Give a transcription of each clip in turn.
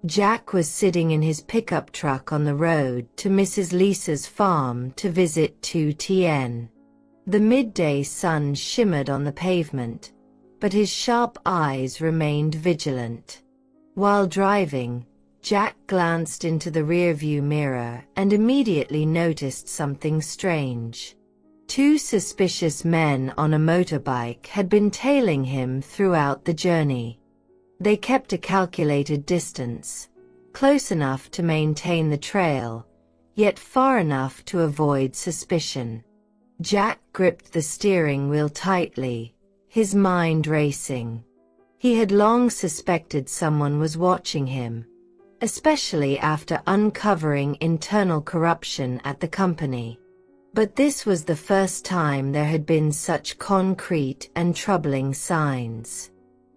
Jack was sitting in his pickup truck on the road to Mrs. Lisa's farm to visit Tu Tien. The midday sun shimmered on the pavement, but his sharp eyes remained vigilant. While driving, Jack glanced into the rearview mirror and immediately noticed something strange. Two suspicious men on a motorbike had been tailing him throughout the journey. They kept a calculated distance, close enough to maintain the trail, yet far enough to avoid suspicion. Jack gripped the steering wheel tightly, his mind racing. He had long suspected someone was watching him, especially after uncovering internal corruption at the company. But this was the first time there had been such concrete and troubling signs.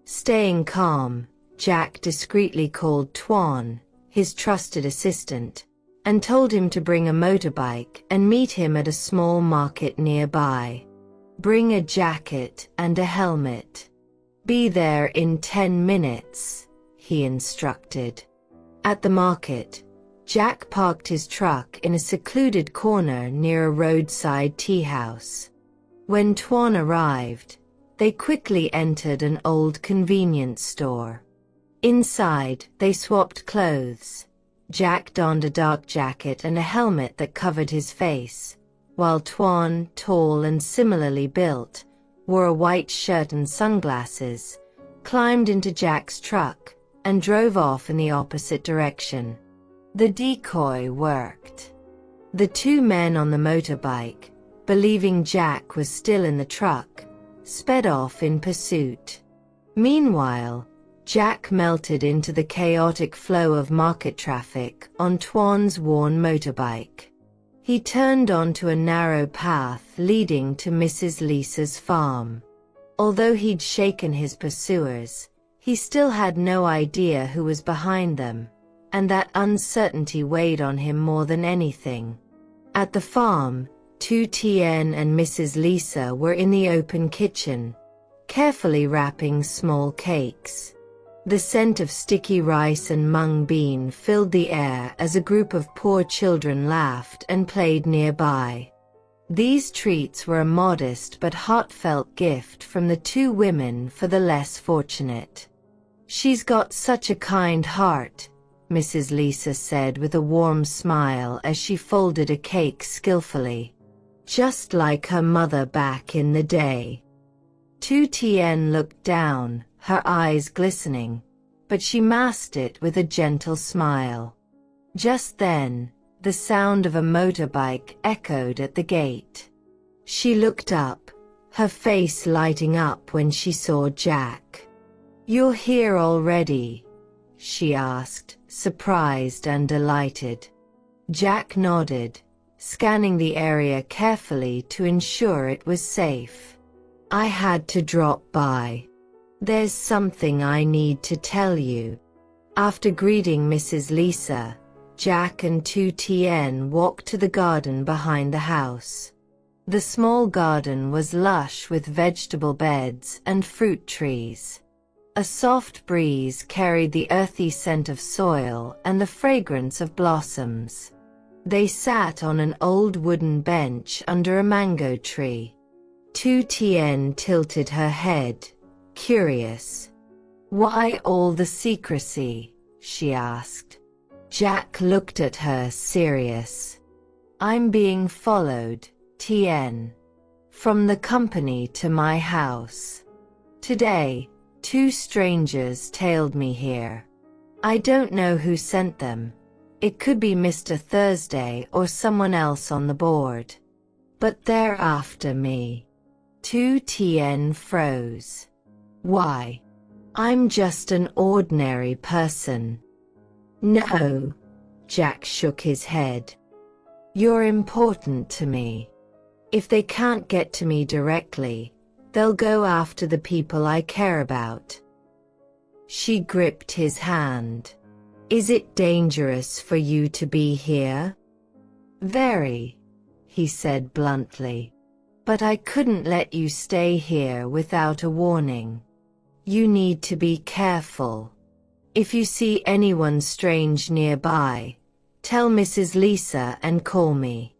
Staying calm, Jack discreetly called Tuan, his trusted assistant, and told him to bring a motorbike and meet him at a small market nearby. Bring a jacket and a helmet. Be there in 10 minutes, he instructed. At the market, Jack parked his truck in a secluded corner near a roadside tea house. When Tuan arrived, they quickly entered an old convenience store. Inside, they swapped clothes. Jack donned a dark jacket and a helmet that covered his face, while Tuan, tall and similarly built, wore a white shirt and sunglasses, climbed into Jack's truck, and drove off in the opposite direction. The decoy worked. The two men on the motorbike, believing Jack was still in the truck, sped off in pursuit. Meanwhile, Jack melted into the chaotic flow of market traffic on Tuan's worn motorbike. He turned onto a narrow path leading to Mrs. Lisa's farm. Although he'd shaken his pursuers, he still had no idea who was behind them, and that uncertainty weighed on him more than anything. At the farm, Tu Tien and Mrs. Lisa were in the open kitchen, carefully wrapping small cakes. The scent of sticky rice and mung bean filled the air as a group of poor children laughed and played nearby. These treats were a modest but heartfelt gift from the two women for the less fortunate. "She's got such a kind heart," Mrs. Lisa said with a warm smile as she folded a cake skillfully. "Just like her mother back in the day." Tu Tien looked down, her eyes glistening, but she masked it with a gentle smile. Just then, the sound of a motorbike echoed at the gate. She looked up, her face lighting up when she saw Jack. "You're here already?" she asked, surprised and delighted. Jack nodded, scanning the area carefully to ensure it was safe. "I had to drop by. There's something I need to tell you." After greeting Mrs. Lisa, Jack and Tu Tien walked to the garden behind the house. The small garden was lush with vegetable beds and fruit trees. A soft breeze carried the earthy scent of soil and the fragrance of blossoms. They sat on an old wooden bench under a mango tree. Tu Tien tilted her head, curious. "Why all the secrecy?" she asked. Jack looked at her, serious. "I'm being followed, Tien. From the company to my house. Today, 2 strangers tailed me here. I don't know who sent them. It could be Mr. Thursday or someone else on the board. But they're after me." Tu Tien froze. "Why? I'm just an ordinary person." "No." Jack shook his head. "You're important to me. If they can't get to me directly, they'll go after the people I care about." She gripped his hand. "Is it dangerous for you to be here?" "Very," he said bluntly. "But I couldn't let you stay here without a warning. You need to be careful." If you see anyone strange nearby, tell Mrs. Lisa and call me."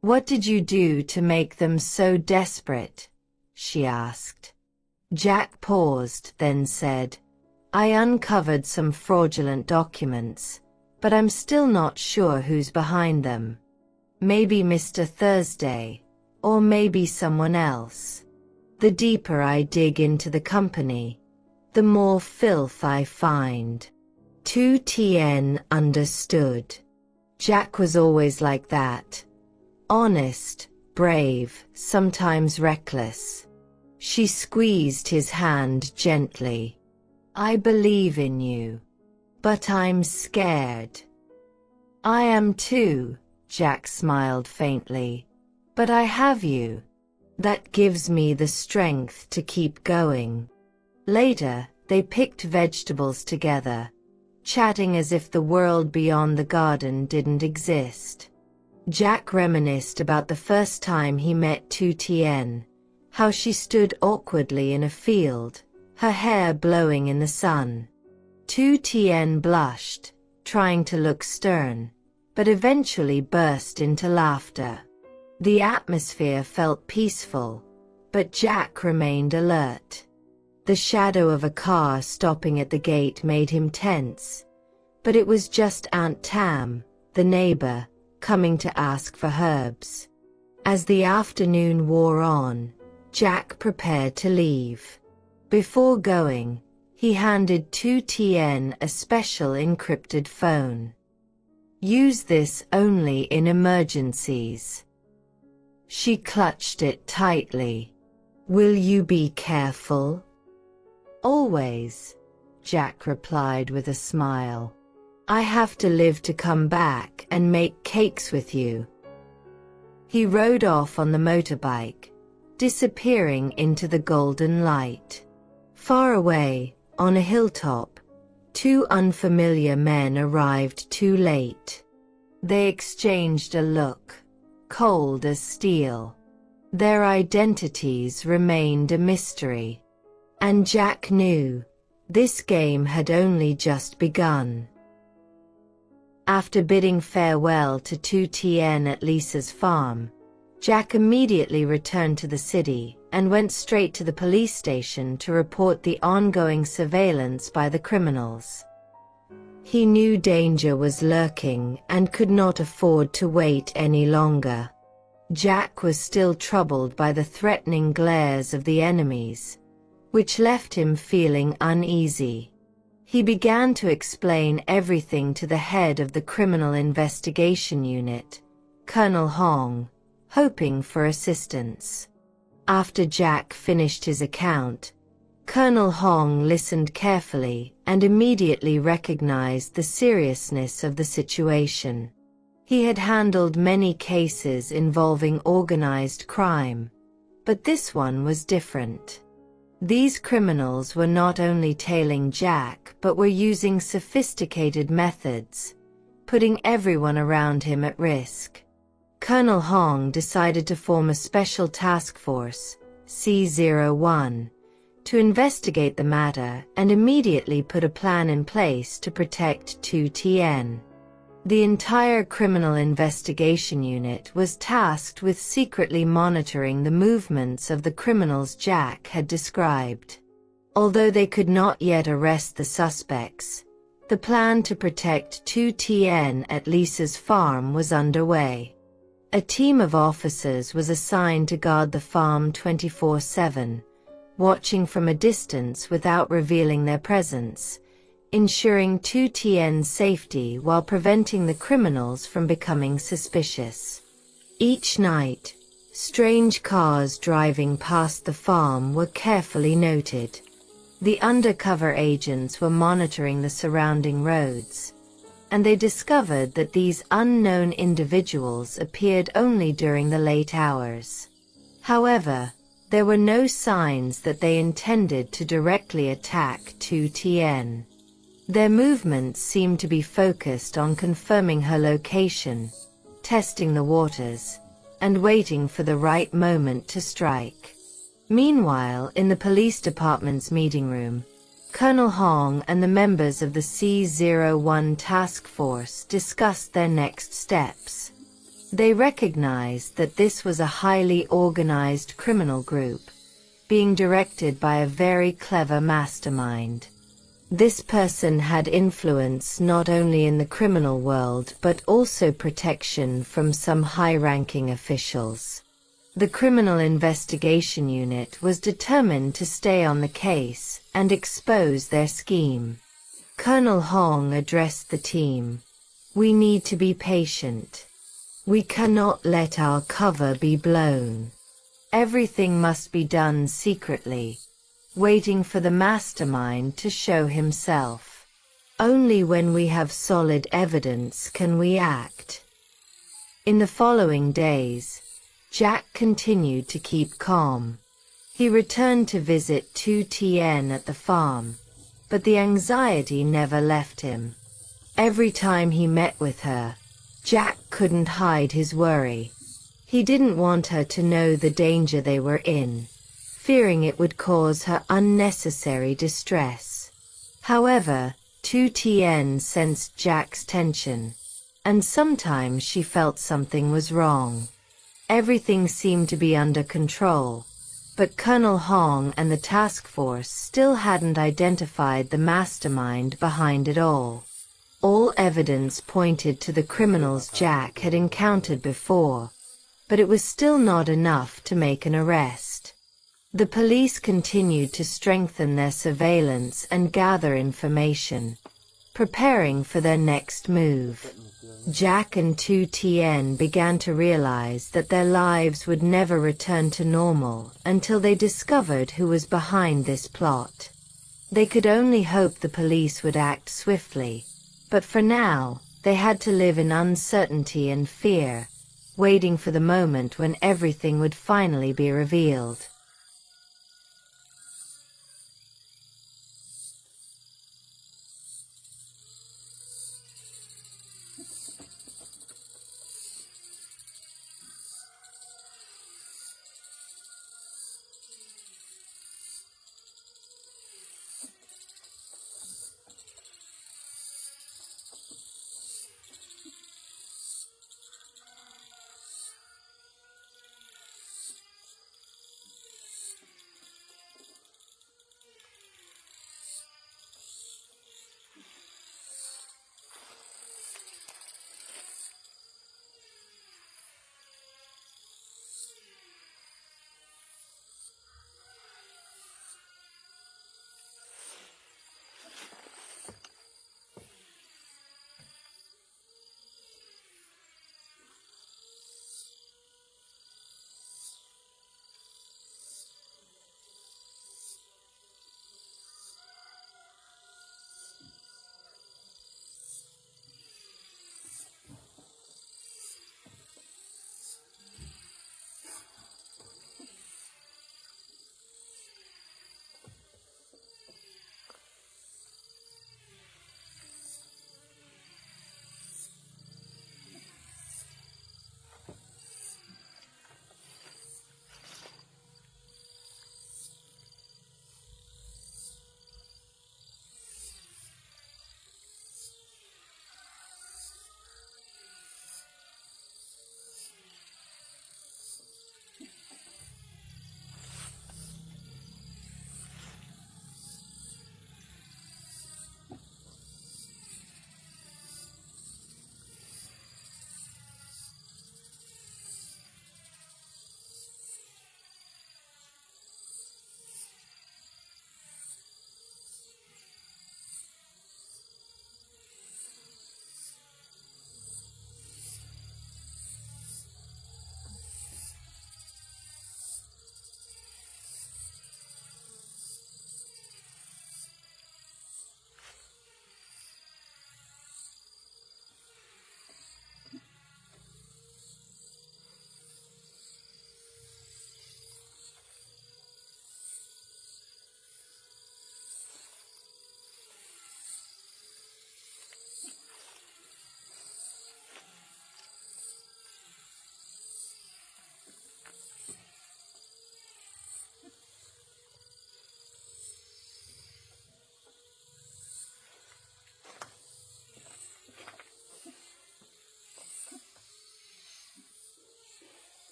"What did you do to make them so desperate?" she asked. Jack paused, then said, "I uncovered some fraudulent documents, but I'm still not sure who's behind them. Maybe Mr. Thursday, or maybe someone else. The deeper I dig into the company, the more filth I find." Tu Tien understood. Jack was always like that. Honest, brave, sometimes reckless. She squeezed his hand gently. "I believe in you. But I'm scared." "I am too," Jack smiled faintly. "But I have you. That gives me the strength to keep going." Later, they picked vegetables together, chatting as if the world beyond the garden didn't exist. Jack reminisced about the first time he met Tu Tien, how she stood awkwardly in a field, her hair blowing in the sun. Tu Tien blushed, trying to look stern, but eventually burst into laughter. The atmosphere felt peaceful, but Jack remained alert. The shadow of a car stopping at the gate made him tense, but it was just Aunt Tam, the neighbor, coming to ask for herbs. As the afternoon wore on, Jack prepared to leave. Before going, he handed Tu Tien a special encrypted phone. "Use this only in emergencies." She clutched it tightly. "Will you be careful?" "Always," Jack replied with a smile. "I have to live to come back and make cakes with you." He rode off on the motorbike, disappearing into the golden light. Far away, on a hilltop, two unfamiliar men arrived too late. They exchanged a look, cold as steel. Their identities remained a mystery. And Jack knew, this game had only just begun. After bidding farewell to Tu Tien at Lisa's farm, Jack immediately returned to the city and went straight to the police station to report the ongoing surveillance by the criminals. He knew danger was lurking and could not afford to wait any longer. Jack was still troubled by the threatening glares of the enemies, which left him feeling uneasy. He began to explain everything to the head of the Criminal Investigation Unit, Colonel Hong, hoping for assistance. After Jack finished his account, Colonel Hong listened carefully and immediately recognized the seriousness of the situation. He had handled many cases involving organized crime, but this one was different. These criminals were not only tailing Jack but were using sophisticated methods, putting everyone around him at risk. Colonel Hong decided to form a special task force, C01, to investigate the matter and immediately put a plan in place to protect Tu Tien. The entire Criminal Investigation Unit was tasked with secretly monitoring the movements of the criminals Jack had described. Although they could not yet arrest the suspects, the plan to protect Tu Tien at Lisa's farm was underway. A team of officers was assigned to guard the farm 24/7, watching from a distance without revealing their presence, ensuring Tu Tien's safety while preventing the criminals from becoming suspicious. Each night, strange cars driving past the farm were carefully noted. The undercover agents were monitoring the surrounding roads, and they discovered that these unknown individuals appeared only during the late hours. However, there were no signs that they intended to directly attack Tu Tien. Their movements seemed to be focused on confirming her location, testing the waters, and waiting for the right moment to strike. Meanwhile, in the police department's meeting room, Colonel Hong and the members of the C-01 task force discussed their next steps. They recognized that this was a highly organized criminal group, being directed by a very clever mastermind. This person had influence not only in the criminal world but also protection from some high-ranking officials. The Criminal Investigation Unit was determined to stay on the case and expose their scheme. Colonel Hong addressed the team. "We need to be patient. We cannot let our cover be blown. Everything must be done secretly, waiting for the mastermind to show himself. Only when we have solid evidence can we act." In the following days, Jack continued to keep calm. He returned to visit Tu Tien at the farm, but the anxiety never left him. Every time he met with her, Jack couldn't hide his worry. He didn't want her to know the danger they were in, fearing it would cause her unnecessary distress. However, Tu Tien sensed Jack's tension, and sometimes she felt something was wrong. Everything seemed to be under control, but Colonel Hong and the task force still hadn't identified the mastermind behind it all. All evidence pointed to the criminals Jack had encountered before, but it was still not enough to make an arrest. The police continued to strengthen their surveillance and gather information, preparing for their next move. Jack and Tu Tien began to realize that their lives would never return to normal until they discovered who was behind this plot. They could only hope the police would act swiftly, but for now, they had to live in uncertainty and fear, waiting for the moment when everything would finally be revealed.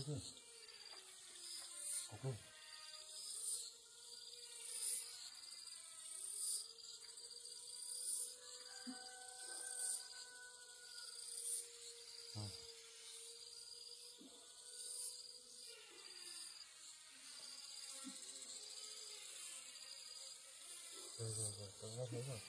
chưa? Ok. Rồi. Rồi, tôi nghe thấy rồi.